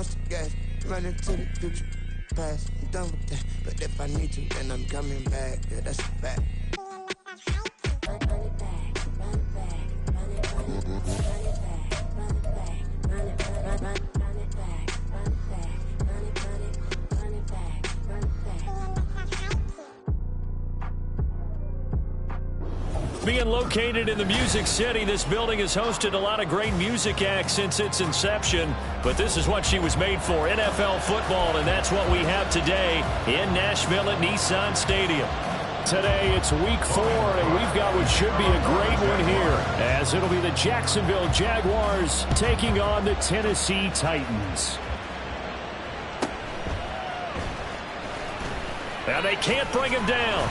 once again, running to the future. Past, I'm done with that. But if I need to, then I'm coming back. Yeah, that's a fact. Being located in the Music City, this building has hosted a lot of great music acts since its inception. But this is what she was made for, NFL football, and that's what we have today in Nashville at Nissan Stadium. Today it's week 4, and we've got what should be a great one here, as it'll be the Jacksonville Jaguars taking on the Tennessee Titans. And they can't bring him down.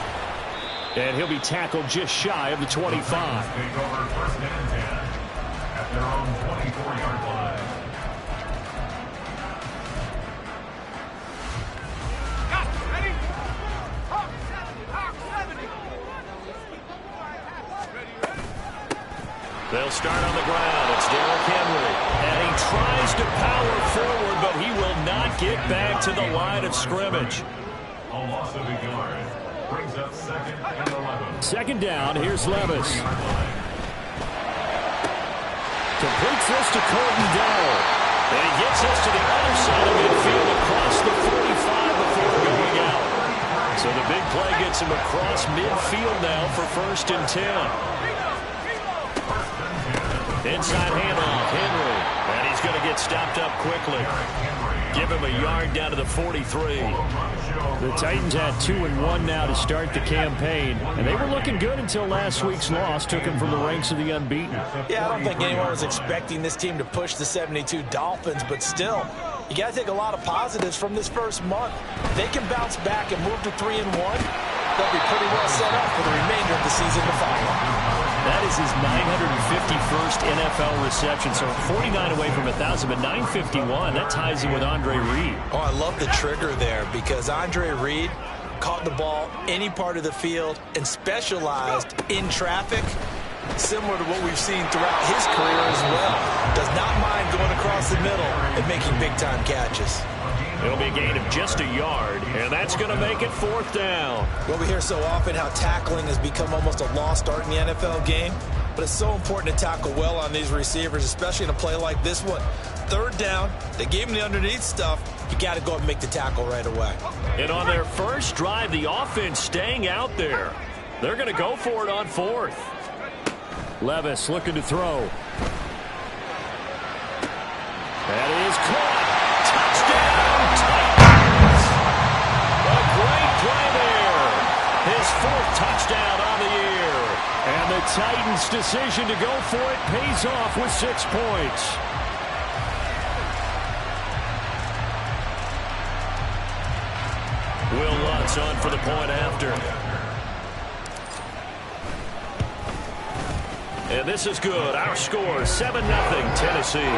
And he'll be tackled just shy of the 25. Take over first and 10 at their own 24-yard line. They'll start on the ground. It's Derrick Henry. And he tries to power forward, but he will not get back to the line of scrimmage. A loss of a yard. Brings up second and 11. Second down, here's Levis. Completes this to Colton Dell. And he gets us to the other side of midfield across the 45 before going out. So the big play gets him across midfield now for first and 10. Inside handoff, Henry. And he's going to get stopped up quickly. Give him a yard down to the 43. The Titans had 2-1 now to start the campaign, and they were looking good until last week's loss took them from the ranks of the unbeaten. Yeah, I don't think anyone was expecting this team to push the 72 Dolphins, but still, you got to take a lot of positives from this first month. If they can bounce back and move to 3-1, they'll be pretty well set up for the remainder of the season to follow. That is his 951st NFL reception, so 49 away from 1,000, but 951. That ties him with Andre Reed. Oh, I love the trigger there because Andre Reed caught the ball any part of the field and specialized in traffic, similar to what we've seen throughout his career as well. Does not mind going across the middle and making big-time catches. It'll be a gain of just a yard, and that's going to make it fourth down. Well, we hear so often how tackling has become almost a lost art in the NFL game, but it's so important to tackle well on these receivers, especially in a play like this one. Third down, they gave him the underneath stuff. You got to go and make the tackle right away. And on their first drive, the offense staying out there. They're going to go for it on fourth. Levis looking to throw. That is caught. Touchdown, Titans. A great play there. His fourth touchdown on the year. And the Titans' decision to go for it pays off with 6 points. Will Lutz on for the point after. And this is good. Our score, 7-0, Tennessee.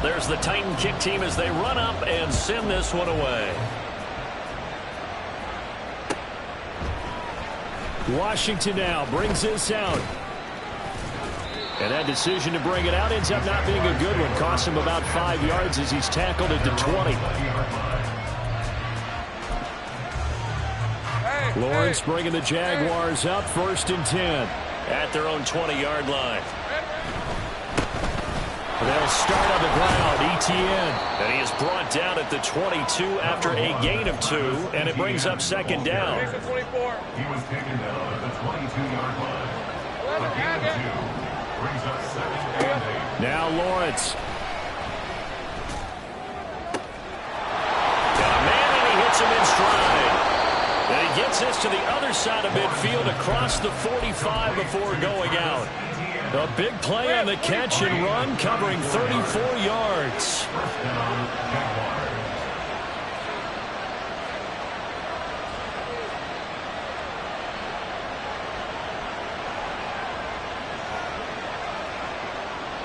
There's the Titan kick team as they run up and send this one away. Washington now brings this out. And that decision to bring it out ends up not being a good one. Costs him about 5 yards as he's tackled at the 20. Lawrence bringing the Jaguars up, first and 10. At their own 20-yard line. They'll start on the ground, Etienne. And he is brought down at the 22 after a gain of 2, and it brings up second down. He was taken down at the 22-yard line. A gain of 2 brings up second and 8. Now Lawrence. Got a man, and he hits him in stride. And he gets this to the other side of midfield across the 45 before going out. A big play on the catch and run, covering 34 yards.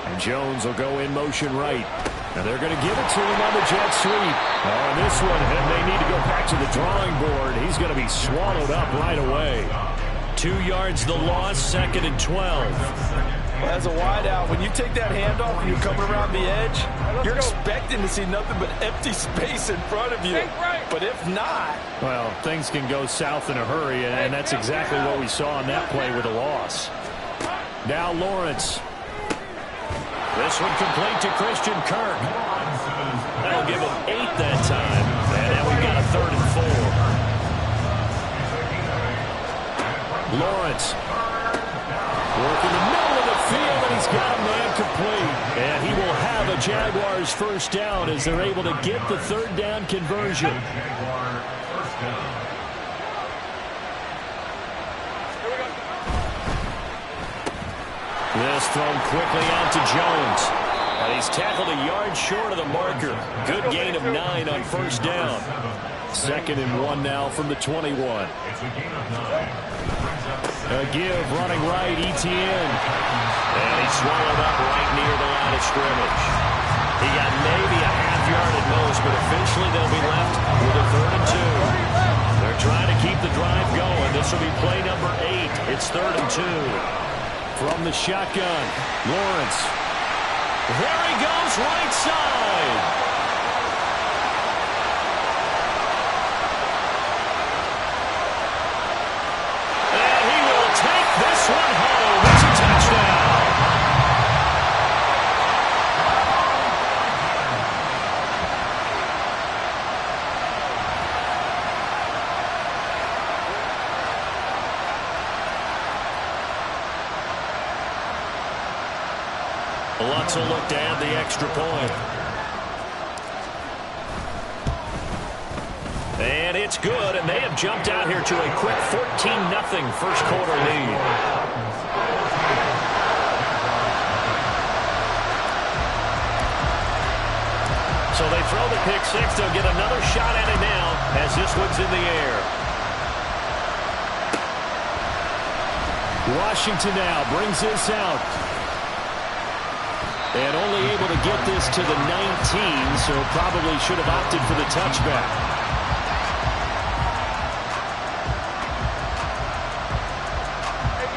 And Jones will go in motion right. And they're going to give it to him on the jet sweep. Oh, this one, and they need to go back to the drawing board. He's going to be swallowed up right away. 2 yards the loss, 2nd and 12. As a wideout, when you take that handoff and you're coming around the edge, you're expecting to see nothing but empty space in front of you. But if not... Well, things can go south in a hurry, and that's exactly what we saw on that play with a loss. Now Lawrence. This one complete to Christian Kirk. That'll give him 8 that time. And now we've got a 3rd and 4. Lawrence. Working the middle of the field, and he's got a man complete. And he will have a Jaguars first down as they're able to get the 3rd down conversion. This thrown quickly out to Jones. And he's tackled a yard short of the marker. Good gain of 9 on first down. 2nd and 1 now from the 21. A give running right, Etienne. And he's swallowed up right near the line of scrimmage. He got maybe a half yard at most, but officially they'll be left with a 3rd and 2. They're trying to keep the drive going. This will be play number 8. It's 3rd and 2. From the shotgun, Lawrence. There he goes, right side. And he will take this one home. It's a touchdown. Lutz will look to add the extra point. And it's good, and they have jumped out here to a quick 14-0 first quarter lead. So they throw the pick six. They'll get another shot at it now as this one's in the air. Washington now brings this out. And only able to get this to the 19, so probably should have opted for the touchback.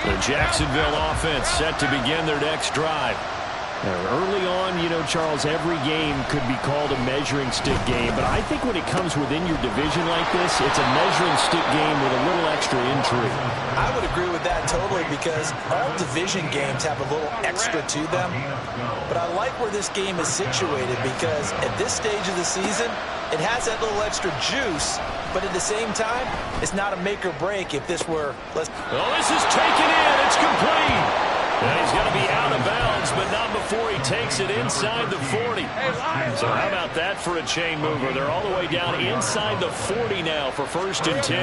The Jacksonville offense set to begin their next drive. Early on, you know, Charles, every game could be called a measuring stick game, but I think when it comes within your division like this, it's a measuring stick game with a little extra intrigue. I would agree with that totally because all division games have a little extra to them. But I like where this game is situated because at this stage of the season, it has that little extra juice, but at the same time, it's not a make or break if this were... This is taken in. It's complete. And he's going to be out of bounds, but not before he takes it inside the 40. So how about that for a chain mover? They're all the way down inside the 40 now for 1st and 10.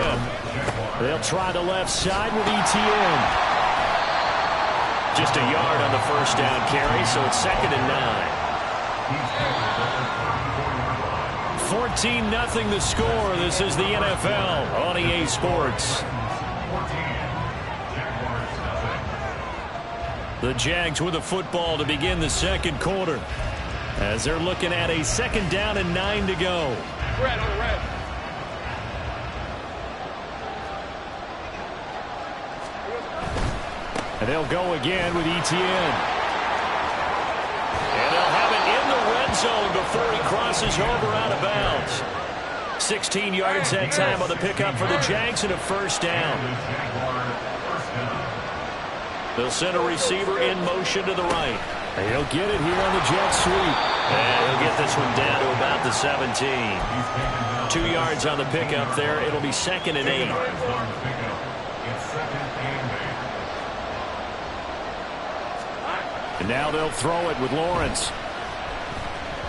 They'll try the left side with Etienne. Just a yard on the first down carry, so it's 2nd and 9. 14-0 the score. This is the NFL on EA Sports. The Jags with the football to begin the second quarter as they're looking at a 2nd down and 9 to go. Red on red. And they'll go again with Etienne. And they'll have it in the red zone before he crosses over out of bounds. 16 yards that time on the pickup for the Jags and a first down. They'll send a receiver in motion to the right. And he'll get it here on the jet sweep. And he'll get this one down to about the 17. 2 yards on the pickup there. It'll be 2nd and 8. And now they'll throw it with Lawrence.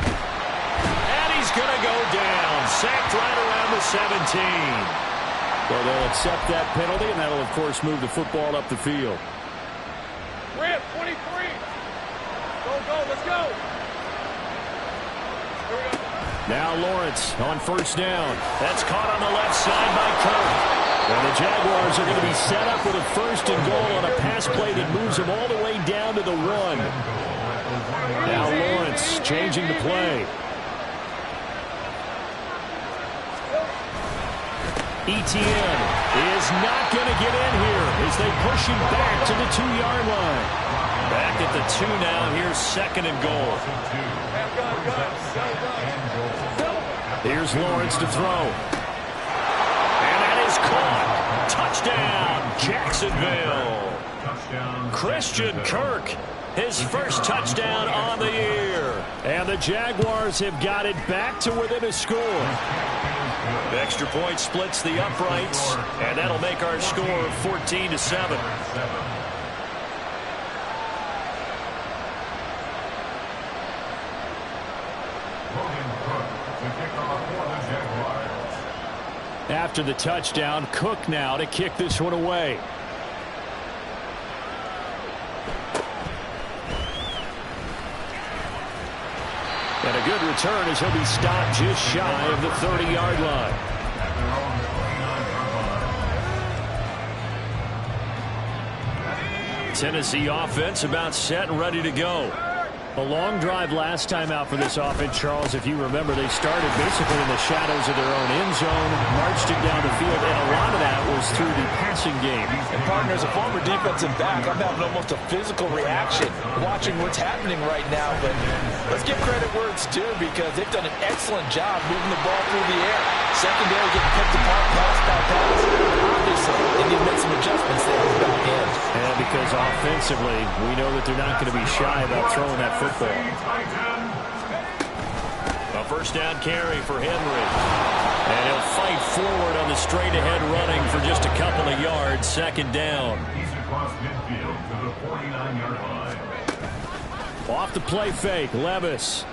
And he's going to go down. Sacked right around the 17. Well, they'll accept that penalty, and that'll, of course, move the football up the field. Red, 23. Go, let's go. Here we go. Now Lawrence on first down. That's caught on the left side by Kirk. And the Jaguars are going to be set up with a 1st and goal on a pass play that moves them all the way down to the 1. Now Lawrence changing the play. Etienne is not going to get in here. His as they push him back to the 2-yard line. Back at the 2 now. Here's 2nd and goal. Here's Lawrence to throw. And that is caught. Touchdown, Jacksonville. Christian Kirk, his first touchdown on the year. And the Jaguars have got it back to within a score. The extra point splits the uprights, and that'll make our score 14-7. After the touchdown, Cook now to kick this one away. And a good return as he'll be stopped just shy of the 30-yard line. Tennessee offense about set and ready to go. A long drive last time out for this offense, Charles. If you remember, they started basically in the shadows of their own end zone, marched it down the field, and a lot of that was through the passing game. And partner, as a former defensive back, I'm having almost a physical reaction watching what's happening right now. But let's give credit where it's due, because they've done an excellent job moving the ball through the air. Secondary getting picked apart pass by pass. Obviously, they need to make some adjustments there on the back end. And because offensively, we know that they're not going to be shy about throwing that football. A first down carry for Henry. And he'll fight forward on the straight-ahead running for just a couple of yards. 2nd down. He's across midfield to the 49-yard line. Off the play fake, Levis.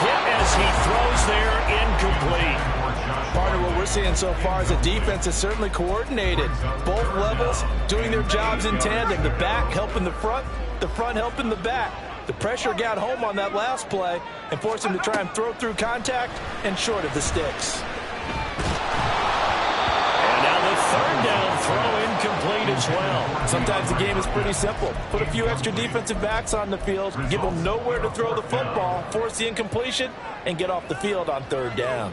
Hit as he throws there, incomplete. Partner, what we're seeing so far is the defense is certainly coordinated. Both levels doing their jobs in tandem. The back helping the front helping the back. The pressure got home on that last play and forced him to try and throw through contact and short of the sticks. And now the 3rd down throw incomplete as well. Sometimes the game is pretty simple. Put a few extra defensive backs on the field, give them nowhere to throw the football, force the incompletion, and get off the field on 3rd down.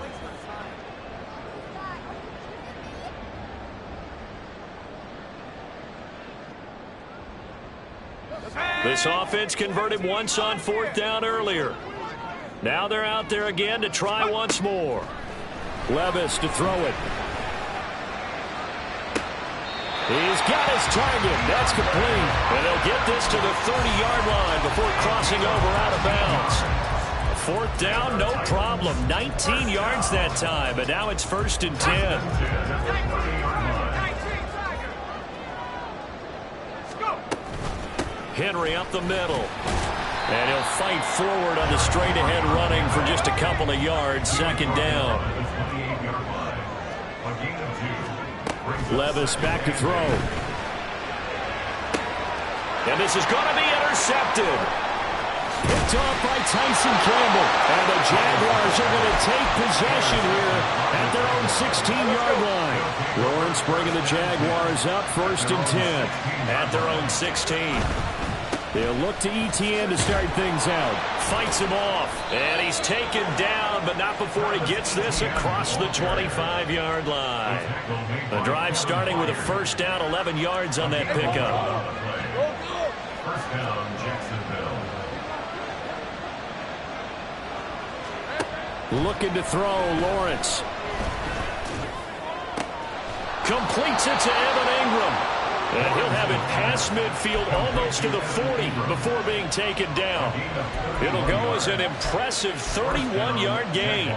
This offense converted once on 4th down earlier. Now they're out there again to try once more. Levis to throw it. He's got his target. That's complete. And they'll get this to the 30-yard line before crossing over out of bounds. 4th down, no problem. 19 yards that time, but now it's 1st and 10. Henry up the middle. And he'll fight forward on the straight-ahead running for just a couple of yards. 2nd down. Levis back to throw. And this is going to be intercepted. Picked off by Tyson Campbell. And the Jaguars are going to take possession here at their own 16-yard line. Lawrence bringing the Jaguars up 1st and 10. At their own 16. They'll look to ETN to start things out. Fights him off. And he's taken down, but not before he gets this across the 25-yard line. The drive starting with a 1st down, 11 yards on that pickup. First down, Jacksonville. Looking to throw, Lawrence. Completes it to Evan Ingram. And he'll have it past midfield almost to the 40 before being taken down. It'll go as an impressive 31-yard gain.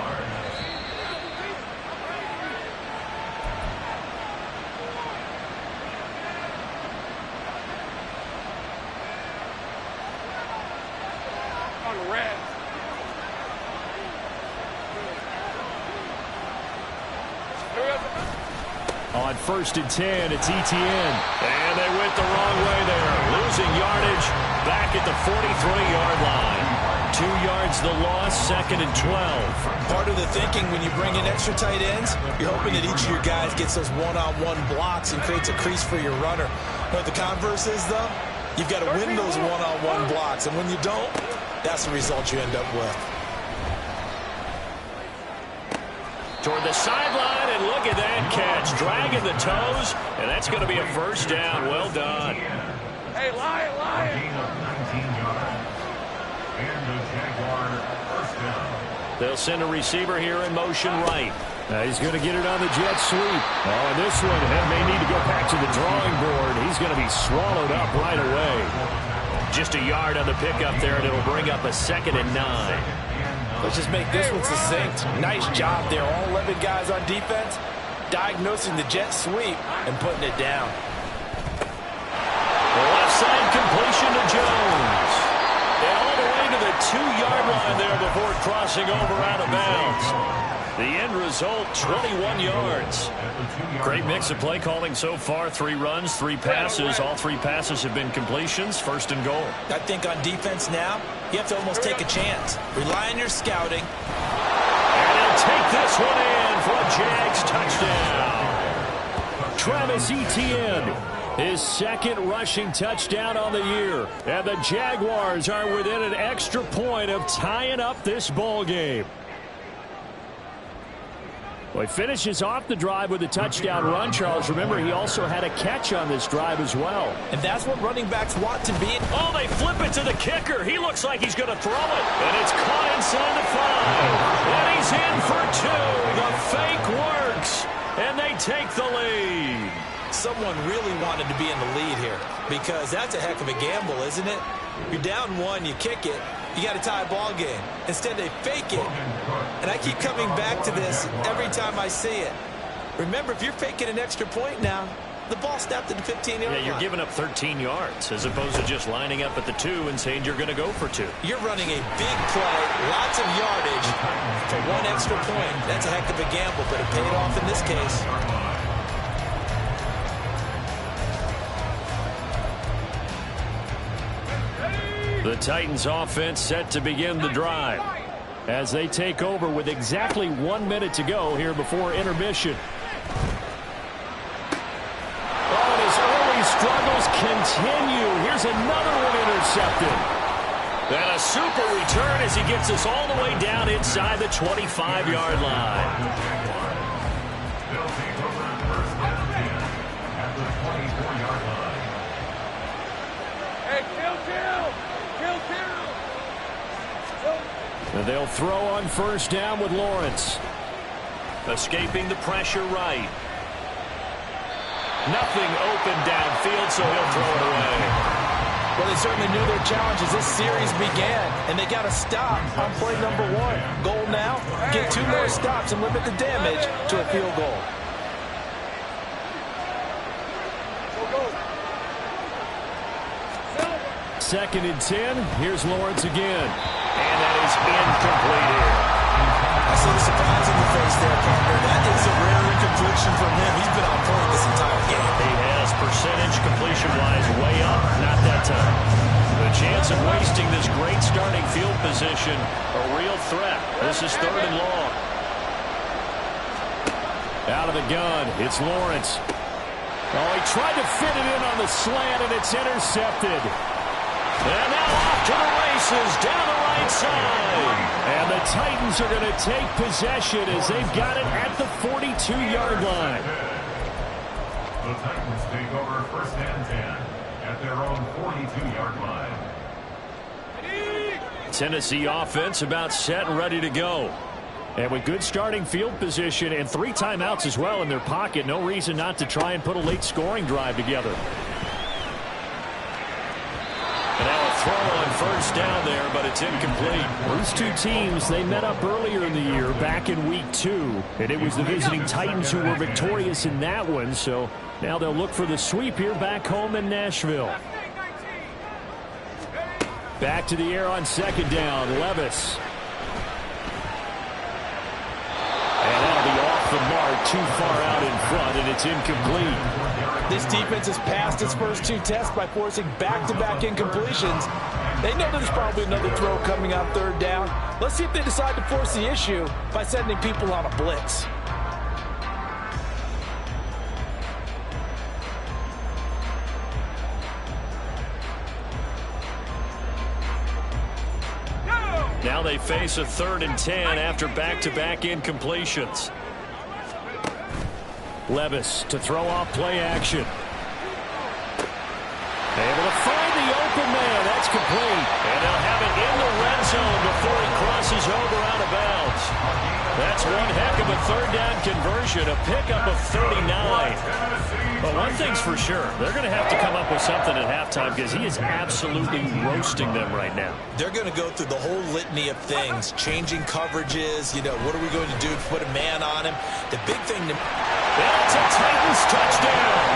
On the red. On 1st and 10, it's ETN. And they went the wrong way there. Losing yardage back at the 43-yard line. 2 yards the loss, 2nd and 12. Part of the thinking when you bring in extra tight ends, you're hoping that each of your guys gets those one-on-one blocks and creates a crease for your runner. But the converse is, though, you've got to win those one-on-one blocks. And when you don't, that's the result you end up with. toward the sideline, and look at that catch. Dragging the toes, and that's going to be a first down. Well done. Hey, Lion, Lion. Gain of 19 yards. And the Jaguar first down. They'll send a receiver here in motion right. He's going to get it on the jet sweep. Oh, and this one may need to go back to the drawing board. He's going to be swallowed up right away. Just a yard on the pickup there, and it'll bring up a 2nd and 9. Let's just make this one succinct. Nice job there. All 11 guys on defense diagnosing the jet sweep and putting it down. Left side completion to Jones. And all the way to the 2-yard line there before crossing over out of bounds. The end result, 21 yards. Great mix of play calling so far. 3 runs, 3 passes. All 3 passes have been completions. 1st and goal. I think on defense now, you have to almost take a chance. Rely on your scouting. And he'll take this one in for a Jags touchdown. Travis Etienne, his 2nd rushing touchdown on the year. And the Jaguars are within an extra point of tying up this ball game. Well, he finishes off the drive with a touchdown run, Charles. Remember, he also had a catch on this drive as well. And that's what running backs want to be. Oh, they flip it to the kicker. He looks like he's going to throw it. And it's caught inside the 5. And he's in for 2. The fake works. And they take the lead. Someone really wanted to be in the lead here because that's a heck of a gamble, isn't it? You're down 1, you kick it. You got a tie ball game. Instead, they fake it. And I keep coming back to this every time I see it. Remember, if you're faking an extra point now, the ball snapped at the 15-yard line. Yeah, you're giving up 13 yards as opposed to just lining up at the 2 and saying you're going to go for 2. You're running a big play, lots of yardage for 1 extra point. That's a heck of a gamble, but it paid off in this case. The Titans offense set to begin the drive as they take over with exactly 1 minute to go here before intermission. Oh, and his early struggles continue. Here's another one intercepted. And a super return as he gets us all the way down inside the 25-yard line. They'll take over first and 10 at the 24-yard line. Hey, kill. And they'll throw on first down with Lawrence. Escaping the pressure right. Nothing open downfield, so he'll throw it away. Well, they certainly knew their challenge as this series began, and they got to stop on play number 1. Goal now, get 2 more stops and limit the damage to a field goal. Second and 10. Here's Lawrence again. And that is incomplete here. I see the surprise in the face there, partner. That is a rare incompletion from him. He's been on point this entire game. He has percentage completion-wise way up. Not that time. The chance of wasting this great starting field position, a real threat. This is 3rd and long. Out of the gun, it's Lawrence. Oh, he tried to fit it in on the slant, and it's intercepted. And now off to the races, down the right side. And the Titans are going to take possession as they've got it at the 42-yard line. The Titans take over first and 10 at their own 42-yard line. Tennessee offense about set and ready to go. And with good starting field position and 3 timeouts as well in their pocket, no reason not to try and put a late scoring drive together. And now a throw on first down there, but it's incomplete. These 2 teams, they met up earlier in the year, back in week 2. And it was the visiting Titans who were victorious in that one. So now they'll look for the sweep here back home in Nashville. Back to the air on second down, Levis. And that'll be off the mark, too far out in front, and it's incomplete. This defense has passed its first 2 tests by forcing back-to-back incompletions. They know there's probably another throw coming on 3rd down. Let's see if they decide to force the issue by sending people on a blitz. Now they face a 3rd and 10 after back-to-back incompletions. Levis to throw off play action. Able to find the open man. That's complete. And they'll have it in the red zone before he crosses over out of bounds. That's one heck of a third down conversion, a pickup of 39. But one thing's for sure, they're going to have to come up with something at halftime because he is absolutely roasting them right now. They're going to go through the whole litany of things, changing coverages, what are we going to do to put a man on him? The big thing to... That's a Titans touchdown.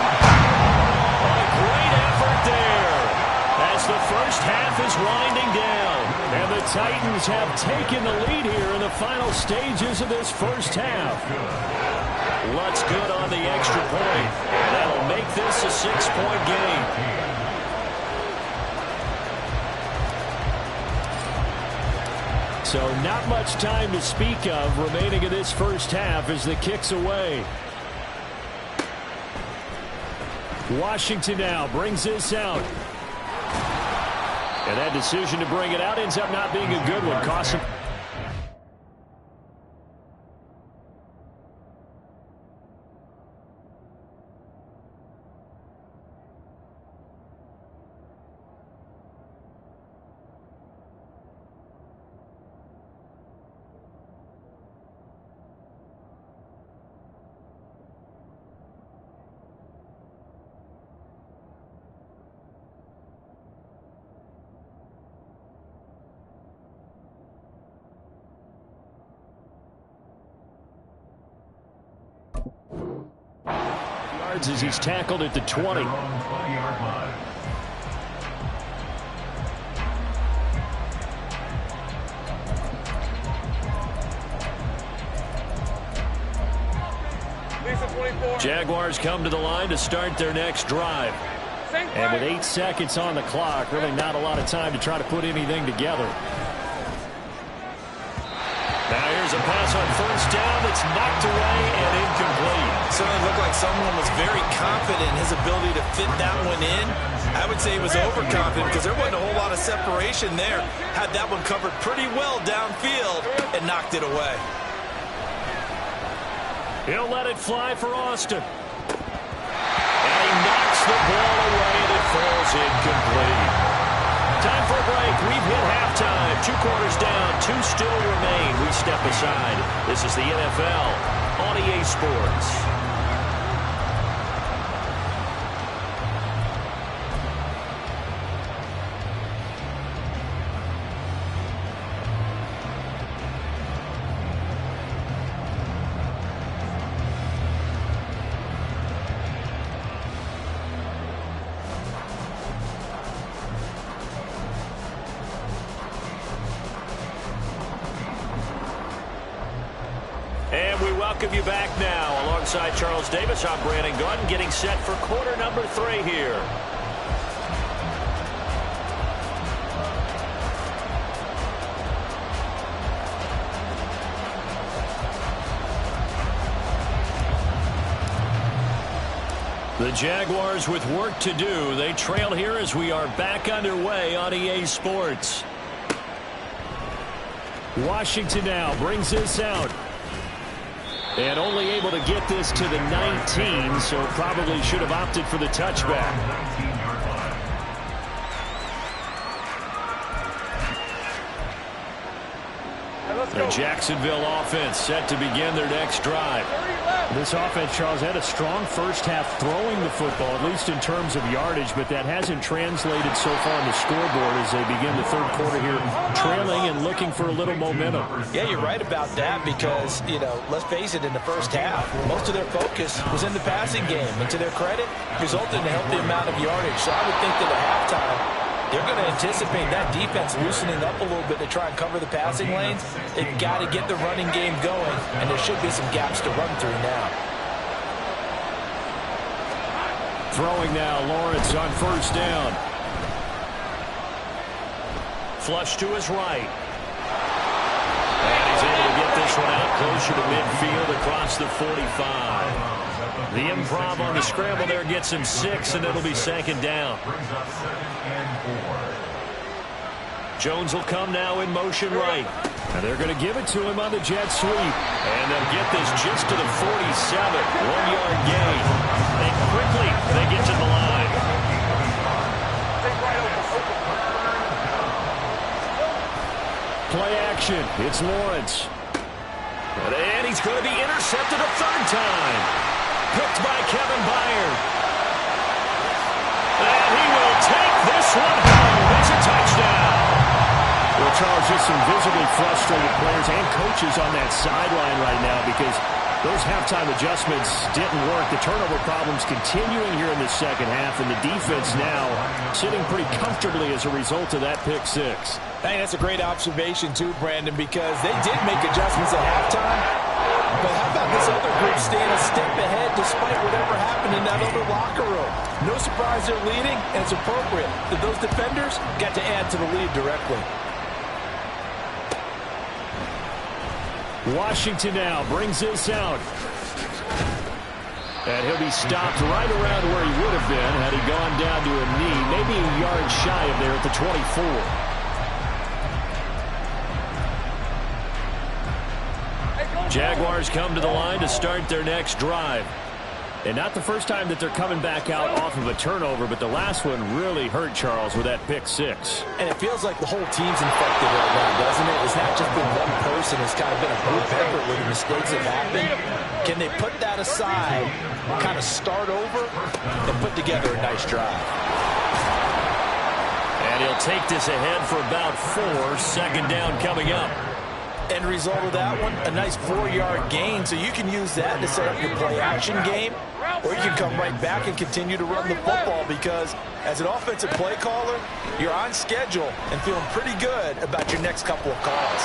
A great effort there as the first half is winding down. And the Titans have taken the lead here in the final stages of this first half. Lutz good on the extra point. That'll make this a 6-point game. So not much time to speak of remaining in this first half as the kick's away. Washington now brings this out. And that decision to bring it out ends up not being a good one. Costs him. As he's tackled at the 20. Jaguars come to the line to start their next drive. And with 8 seconds on the clock, really not a lot of time to try to put anything together. Now here's a pass on first down that's knocked away and incomplete. Certainly looked like someone was very confident in his ability to fit that one in. I would say he was overconfident because there wasn't a whole lot of separation there. Had that one covered pretty well downfield and knocked it away. He'll let it fly for Austin. And he knocks the ball away and it falls incomplete. Time for a break. We've hit halftime. 2 quarters down. 2 still remain. We step aside. This is the NFL on EA Sports. And we welcome you back now. Alongside Charles Davis, I'm Brandon Gaudin, getting set for quarter number 3 here. The Jaguars with work to do. They trail here as we are back underway on EA Sports. Washington now brings this out. And only able to get this to the 19, so probably should have opted for the touchback. The Jacksonville offense set to begin their next drive. This offense, Charles, had a strong first half throwing the football, at least in terms of yardage, but that hasn't translated so far on the scoreboard as they begin the third quarter here, trailing and looking for a little momentum. Yeah, you're right about that because, let's face it, in the first half, most of their focus was in the passing game. And to their credit, resulted in a healthy amount of yardage. So I would think that at halftime, they're going to anticipate that defense loosening up a little bit to try and cover the passing lanes. They've got to get the running game going, and there should be some gaps to run through now. Throwing now, Lawrence on first down. Flush to his right. And he's able to get this one out closer to midfield across the 45. The improv on the scramble there gets him 6, and it'll be second down. Jones will come now in motion right. And they're going to give it to him on the jet sweep. And they'll get this just to the 47. 1-yard gain. And quickly they get to the line. Play action. It's Lawrence. And he's going to be intercepted a third time. Picked by Kevin Byard. And he will take this one home. It's a touchdown. Well, Charles, just some visibly frustrated players and coaches on that sideline right now because those halftime adjustments didn't work. The turnover problems continuing here in the second half, and the defense now sitting pretty comfortably as a result of that pick six. I think that's a great observation, too, Brandon, because they did make adjustments at halftime. But how about this other group staying a step ahead despite whatever happened in that other locker room? No surprise they're leading, and it's appropriate that those defenders got to add to the lead directly. Washington now brings this out. And he'll be stopped right around where he would have been had he gone down to a knee, maybe a yard shy of there at the 24. Jaguars come to the line to start their next drive. And not the first time that they're coming back out off of a turnover, but the last one really hurt Charles with that pick six. And it feels like the whole team's infected right now, doesn't it? It's not just been one person. It's kind of been a group effort where the mistakes have happened. Can they put that aside, kind of start over, and put together a nice drive? And he'll take this ahead for about 4. Second down coming up. End result of that one, a nice 4-yard gain, so you can use that to set up your play-action game, or you can come right back and continue to run the football because as an offensive play caller, you're on schedule and feeling pretty good about your next couple of calls.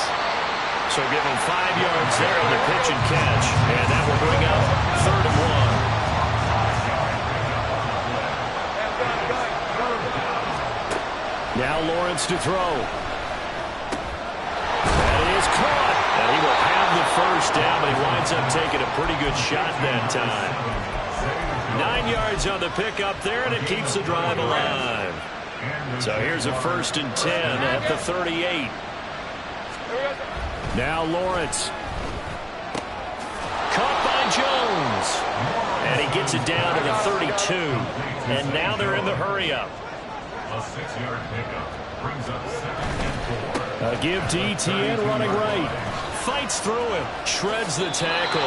So give him 5 yards there on the pitch and catch, and that will bring up 3rd and 1. Now Lawrence to throw. Caught, and he will have the first down, but he winds up taking a pretty good shot that time. 9 yards on the pickup there, and it keeps the drive alive. So here's a 1st and 10 at the 38. Now Lawrence. Caught by Jones. And he gets it down to the 32. And now they're in the hurry-up. A 6-yard pickup brings up 2nd and 4. A give to ETN running right. Fights through him. Shreds the tackle.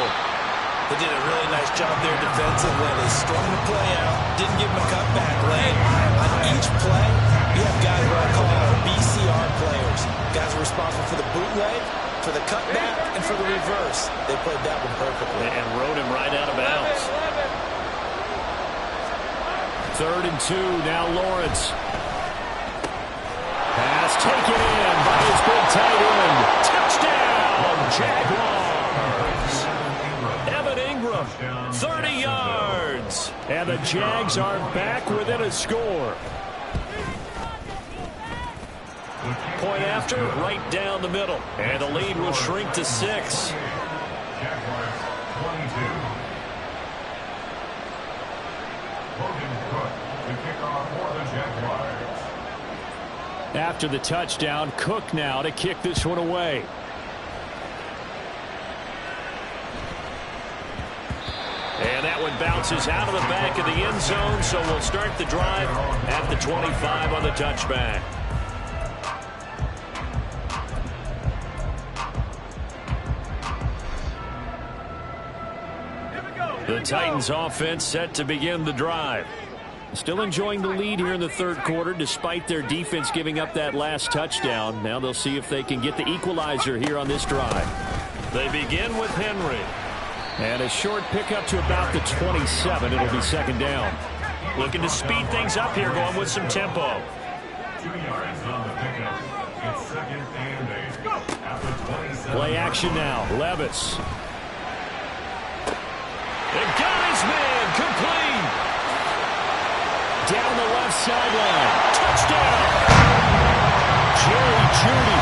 They did a really nice job there defensively. They strung the play out. Didn't give him a cutback lane. On each play, you have guys what I call BCR players. Guys are responsible for the bootleg, for the cutback, and for the reverse. They played that one perfectly. And rode him right out of bounds. 3rd and 2. Now Lawrence. Pass taken in by his big tight end. Touchdown, Jaguars. Evan Ingram, 30 yards. And the Jags are back within a score. Point after, right down the middle. And the lead will shrink to 6. Jaguars 22. Logan Cook to kick off for the Jaguars. After the touchdown, Cook now to kick this one away. And that one bounces out of the back of the end zone, so we'll start the drive at the 25 on the touchback. The Titans offense set to begin the drive. Still enjoying the lead here in the 3rd quarter despite their defense giving up that last touchdown. Now they'll see if they can get the equalizer here on this drive. They begin with Henry. And a short pickup to about the 27. It'll be 2nd down. Looking to speed things up here, going with some tempo. 2 yards on the pickup. It's 2nd and 8 at the 27. Play action now. Levis. They got his man complete. Down the left sideline. Touchdown. Jerry Jeudy.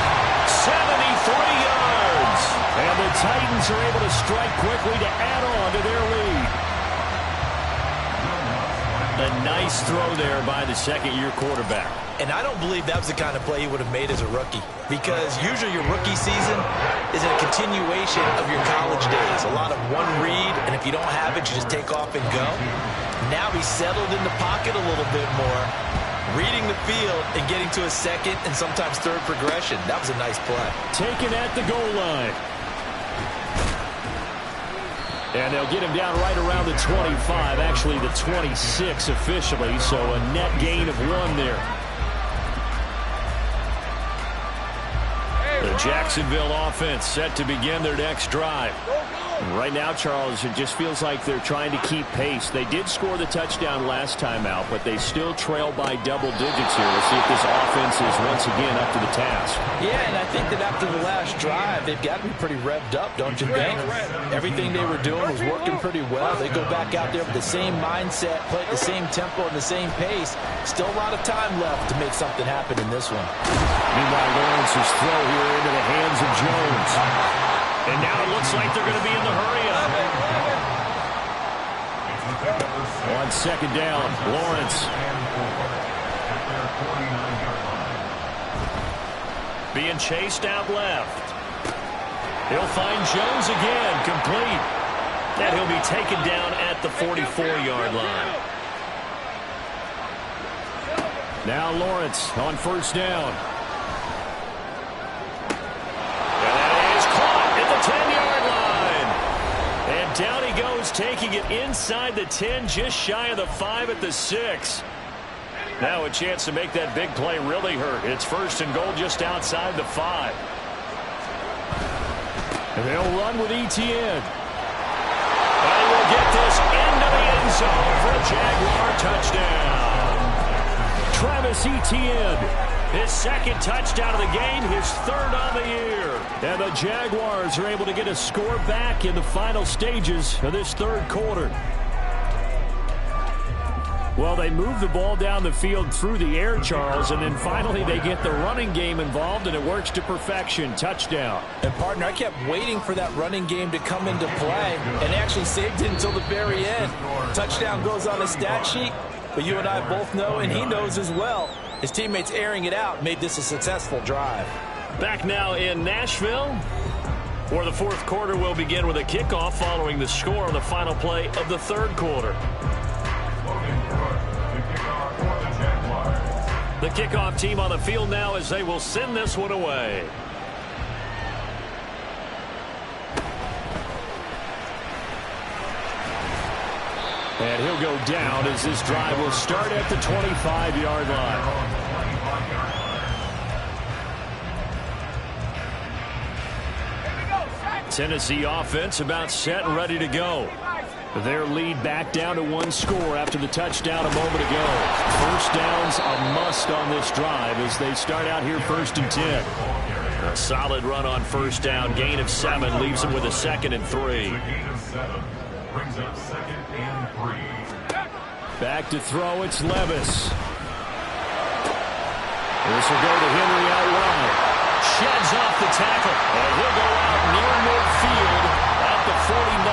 73 yards. And the Titans are able to strike quickly to add on to their lead. A nice throw there by the second-year quarterback. And I don't believe that was the kind of play he would have made as a rookie, because usually your rookie season is a continuation of your college days. A lot of one read, and if you don't have it, you just take off and go. Now he's settled in the pocket a little bit more, reading the field and getting to a second and sometimes third progression. That was a nice play. Taken at the goal line. And they'll get him down right around the 25, actually the 26 officially, so a net gain of 1 there. The Jacksonville offense set to begin their next drive. Right now, Charles, it just feels like they're trying to keep pace. They did score the touchdown last time out, but they still trail by double digits here. We'll see if this offense is once again up to the task. Yeah, and I think that after the last drive, they've got to be pretty revved up, don't you think? Everything they were doing was working pretty well. They go back out there with the same mindset, play at the same tempo and the same pace. Still a lot of time left to make something happen in this one. Meanwhile, Lawrence's throw here into the hands of Jones. And now it looks like they're going to be in the hurry-up. On second down, Lawrence. Being chased out left. He'll find Jones again, complete. And he'll be taken down at the 44-yard line. Now Lawrence on first down. 10-yard line. And down he goes, taking it inside the 10, just shy of the 5 at the 6. Now a chance to make that big play really hurt. It's first and goal just outside the 5. And they'll run with Etienne. And he will get this into the end zone for a Jaguar touchdown. Travis Etienne. His second touchdown of the game, his third on the year. And the Jaguars are able to get a score back in the final stages of this third quarter. Well, they move the ball down the field through the air, Charles, and then finally they get the running game involved, and it works to perfection. Touchdown. And, partner, I kept waiting for that running game to come into play and actually saved it until the very end. Touchdown goes on the stat sheet, but you and I both know, and he knows as well, his teammates airing it out made this a successful drive. Back now in Nashville, where the fourth quarter will begin with a kickoff following the score on the final play of the third quarter. The kickoff team on the field now as they will send this one away. And he'll go down as this drive will start at the 25-yard line. Tennessee offense about set and ready to go. Their lead back down to 1 score after the touchdown a moment ago. First down's a must on this drive as they start out here 1st and 10. A solid run on first down. Gain of 7 leaves them with a 2nd and 3. Gain of 7 brings up 2nd and 3. Back to throw, it's Levis. This will go to Henry out wide. Sheds off the tackle, and he'll go out near midfield at the 49.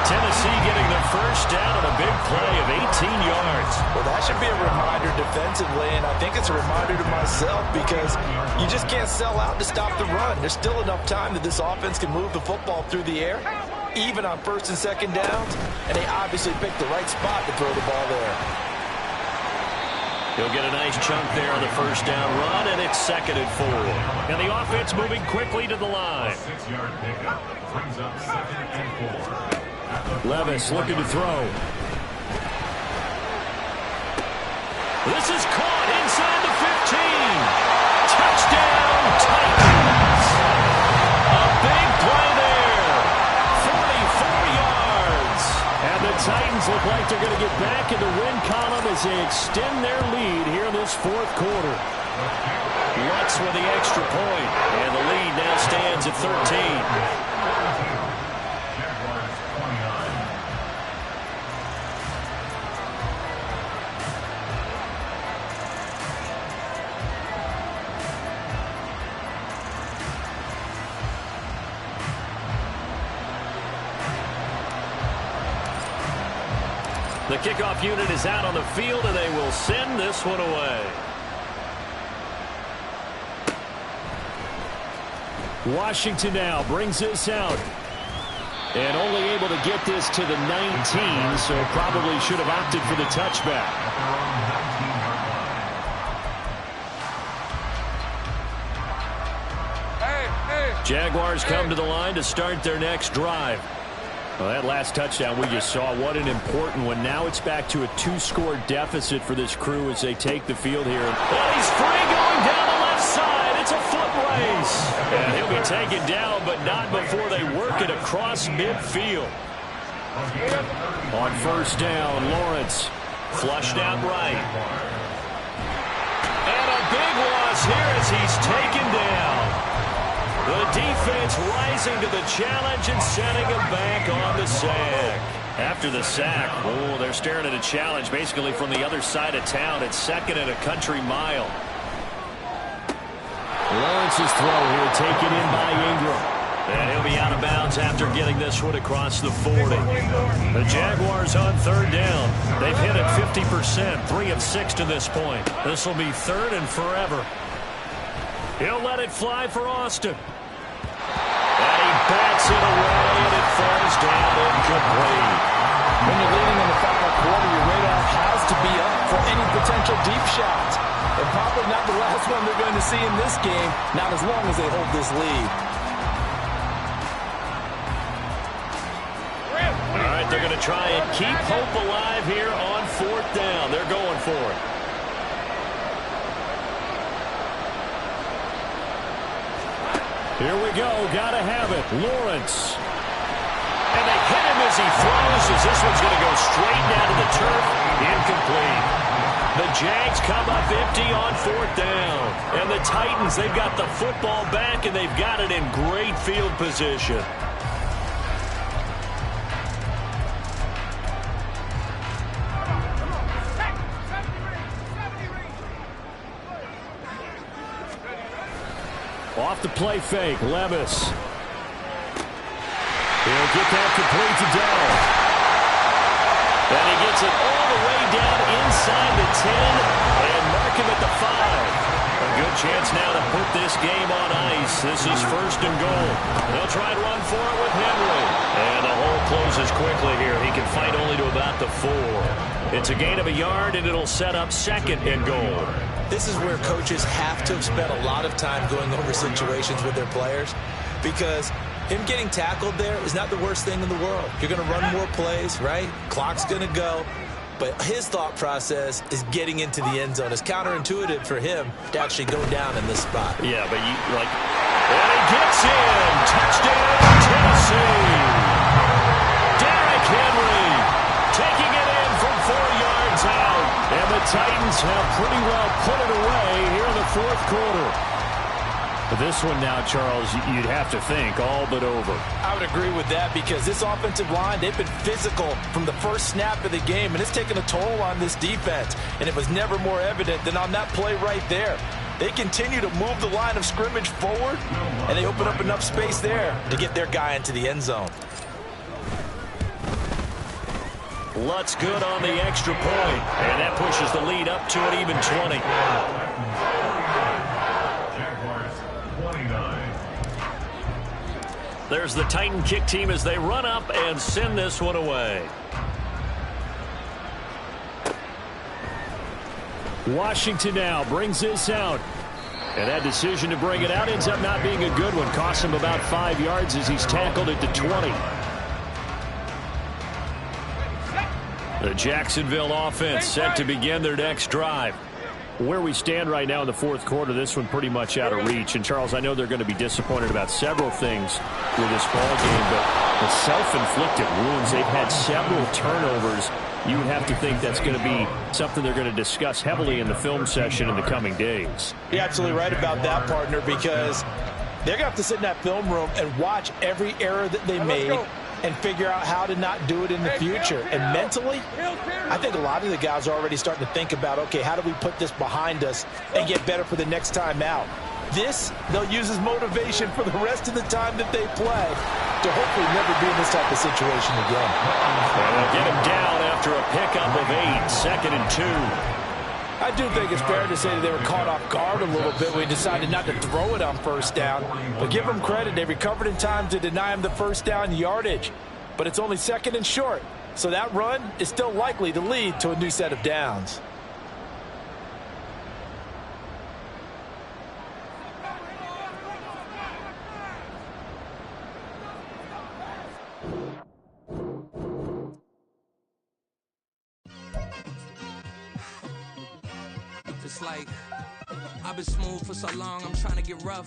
Tennessee getting the first down on a big play of 18 yards. Well, that should be a reminder defensively, and I think it's a reminder to myself because you just can't sell out to stop the run. There's still enough time that this offense can move the football through the air, even on 1st and 2nd downs, and they obviously picked the right spot to throw the ball there. He'll get a nice chunk there on the first down run, and it's 2nd and 4. And the offense moving quickly to the line. 6-yard pickup brings up 2nd and 4. Levis looking to throw. This is caught inside the 15. Touchdown, Titans. A big play there. 44 yards. And the Titans look like they're going to get back in the win column as they extend their lead here in this fourth quarter. Lutz with the extra point, and the lead now stands at 13. The kickoff unit is out on the field, and they will send this one away. Washington now brings this out. And only able to get this to the 19, so probably should have opted for the touchback. Jaguars come to the line to start their next drive. Well, that last touchdown we just saw, what an important one. Now it's back to a 2-score deficit for this crew as they take the field here. Oh, he's free going down the left side. It's a foot race. And he'll be taken down, but not before they work it across midfield. On first down, Lawrence. Flushed out right. And a big loss here as he's taken down. The defense rising to the challenge and setting him back on the sack. After the sack, oh, they're staring at a challenge basically from the other side of town. It's second and a country mile. Lawrence's throw here taken in by Ingram. And he'll be out of bounds after getting this one across the 40. The Jaguars on third down. They've hit it 50%, 3 of 6 to this point. This will be third and forever. He'll let it fly for Austin. And he bats it away, and it falls down incomplete. When you're leading in the final quarter, your radar has to be up for any potential deep shots. And probably not the last one they're going to see in this game, not as long as they hold this lead. All right, they're going to try and keep hope alive here on fourth down. They're going for it. Here we go. Got to have it. Lawrence. And they hit him as he throws, as this one's going to go straight down to the turf. Incomplete. The Jags come up empty on fourth down. And the Titans, they've got the football back, and they've got it in great field position. Off the play fake, Levis. He'll get that complete to Dell. And he gets it all the way down inside the 10 and mark him at the 5. A good chance now to put this game on ice. This is first and goal. They'll try to run for it with Henry. And the hole closes quickly here. He can fight only to about the 4. It's a gain of a yard, and it'll set up second and goal. This is where coaches have to have spent a lot of time going over situations with their players, because him getting tackled there is not the worst thing in the world. You're going to run more plays, right? Clock's going to go. But his thought process is getting into the end zone. It's counterintuitive for him to actually go down in this spot. Yeah, but you like... And he gets in! Touchdown, Tennessee! Derrick Henry taking it in from 4 yards out. And the Titans have pretty well put it away here in the fourth quarter. This one now, Charles, you'd have to think all but over. I would agree with that, because this offensive line, they've been physical from the first snap of the game, and it's taken a toll on this defense. And it was never more evident than on that play right there. They continue to move the line of scrimmage forward, and they open up enough space there to get their guy into the end zone. Lutz good on the extra point, and that pushes the lead up to an even 20. There's the Titan kick team as they run up and send this one away. Washington now brings this out. And that decision to bring it out ends up not being a good one. Costs him about 5 yards as he's tackled at the 20. The Jacksonville offense set to begin their next drive. Where we stand right now in the fourth quarter, this one pretty much out of reach. And, Charles, I know they're going to be disappointed about several things with this ball game, but the self-inflicted wounds, they've had several turnovers. You would have to think that's going to be something they're going to discuss heavily in the film session in the coming days. You're absolutely right about that, partner, because they're going to have to sit in that film room and watch every error that they made and figure out how to not do it in the future. And mentally, I think a lot of the guys are already starting to think about, okay, how do we put this behind us and get better for the next time out? This, they'll use as motivation for the rest of the time that they play. to hopefully never be in this type of situation again. And they'll get him down after a pickup of 8, 2nd and 2. I do think it's fair to say that they were caught off guard a little bit when he decided not to throw it on first down. But give them credit, they recovered in time to deny him the first down yardage. But it's only 2nd and short, so that run is still likely to lead to a new set of downs. It's like I've been smooth for so long, I'm trying to get rough.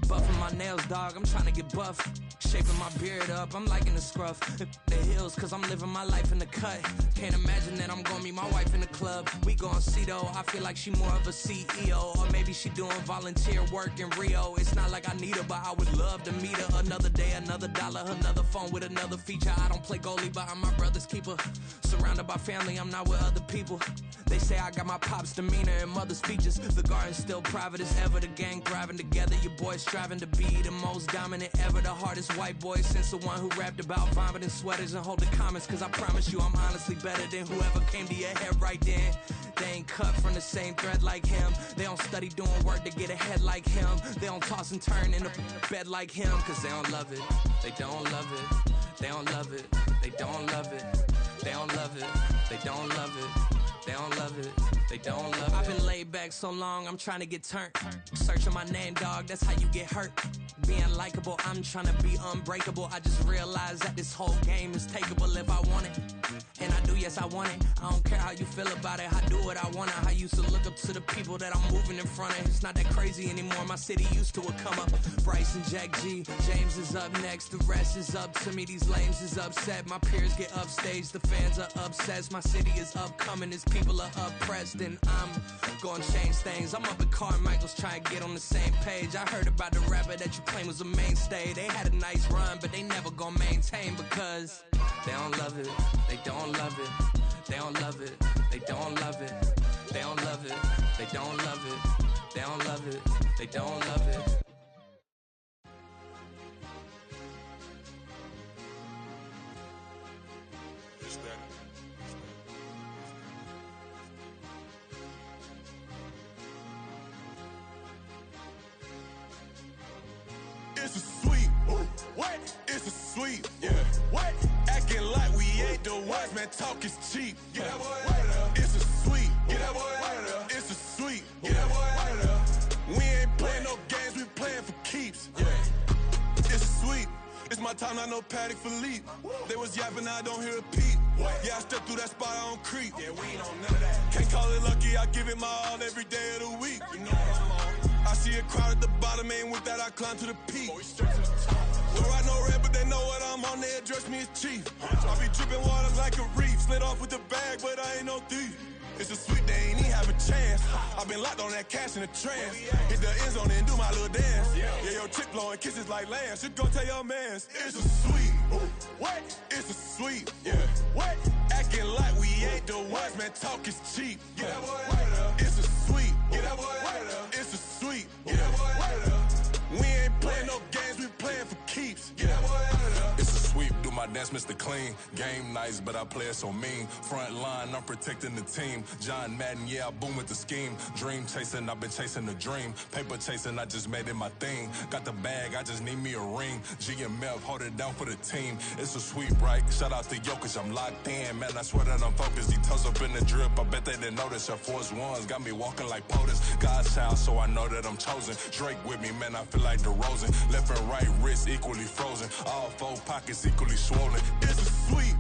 Buffing my nails, dog, I'm trying to get buff. Shaping my beard up, I'm liking the scruff. The hills, cause I'm living my life in the cut. Can't imagine that I'm gonna meet my wife in the club. We gon' see though, I feel like she more of a CEO. Or maybe she doing volunteer work in Rio. It's not like I need her, but I would love to meet her. Another day, another dollar, another phone with another feature. I don't play goalie, but I'm my brother's keeper. Surrounded by family, I'm not with other people. They say I got my pop's demeanor and mother's features. The garden's still private as ever. The gang thriving together. Your boys striving to be the most dominant ever. The hardest white boy since the one who rapped about vomiting sweaters and holding comments. Cause I promise you I'm honestly better than whoever came to your head right then. They ain't cut from the same thread like him. They don't study doing work to get ahead like him. They don't toss and turn in the bed like him. Cause they don't love it. They don't love it. They don't love it. They don't love it. They don't love it. They don't love it. They don't love it, they don't love it. I've been laid back so long, I'm trying to get turned. Searching my name, dog, that's how you get hurt. Being likable, I'm trying to be unbreakable. I just realized that this whole game is takeable if I want it. And I do, yes, I want it. I don't care how you feel about it, I do what I want it. I used to look up to the people that I'm moving in front of. It's not that crazy anymore, my city used to it come up. Bryce and Jack G, James is up next. The rest is up to me, these lames is upset. My peers get upstage, the fans are obsessed. My city is upcoming, it's people are oppressed, and I'm gonna change things. I'm up at Carmichael's trying to get on the same page. I heard about the rapper that you claim was a mainstay. They had a nice run, but they never gonna maintain because they don't love it. They don't love it. They don't love it. They don't love it. They don't love it. They don't love it. They don't love it. They don't love it. It's a sweet, what? It's a sweet, yeah. What? Acting like we ain't the ones, man. Talk is cheap. Get that boy out of there. It's a sweet, get that boy out of there. It's a sweet, get that boy out of there. We ain't playing no games, we playing for keeps. Yeah. It's a sweet. It's my time, not no Paddock Philippe. They was yapping, I don't hear a peep. Yeah, I step through that spot, I don't creep. Yeah, we ain't on none of that. Can't call it lucky, I give it my all every day of the week. You know what I'm on. I see a crowd at the bottom, and with that I climb to the peak. Throw out no red, but they know what I'm on, they address me as chief. I be dripping water like a reef, slid off with the bag, but I ain't no thief. It's a sweet, they ain't even have a chance. I been locked on that cash in a trance. Hit the end zone and do my little dance. Yeah, your chick blowing kisses like lambs. You go tell your mans. It's a sweet. What? It's a sweet. Yeah. What? Acting like we ain't the ones, man. Talk is cheap. Get that boy out of there. It's a sweet. Get that boy out of there. It's a sweet. Get that boy out of there. We ain't playing no games, we playing for keeps. Get that boy out of there. It's a sweep, do my dance, Mr. Clean. Game nice, but I play it so mean. Front line, I'm protecting the team. John Madden, yeah, I boom with the scheme. Dream chasing, I've been chasing the dream. Paper chasing, I just made it my thing. Got the bag, I just need me a ring. GMF, hold it down for the team. It's a sweep, right? Shout out to Jokic, I'm locked in. Man, I swear that I'm focused. These toes up in the drip, I bet they didn't notice. Air Force Ones got me walking like POTUS. God's child, so I know that I'm chosen. Drake with me, man, I feel like DeRozan. Left and right wrist equally frozen. All four pockets equally swollen. It's a sweet.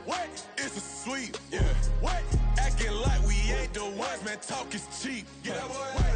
What? It's a sweet. Yeah. What? Acting like we ain't the ones, man. Talk is cheap. Get that boy.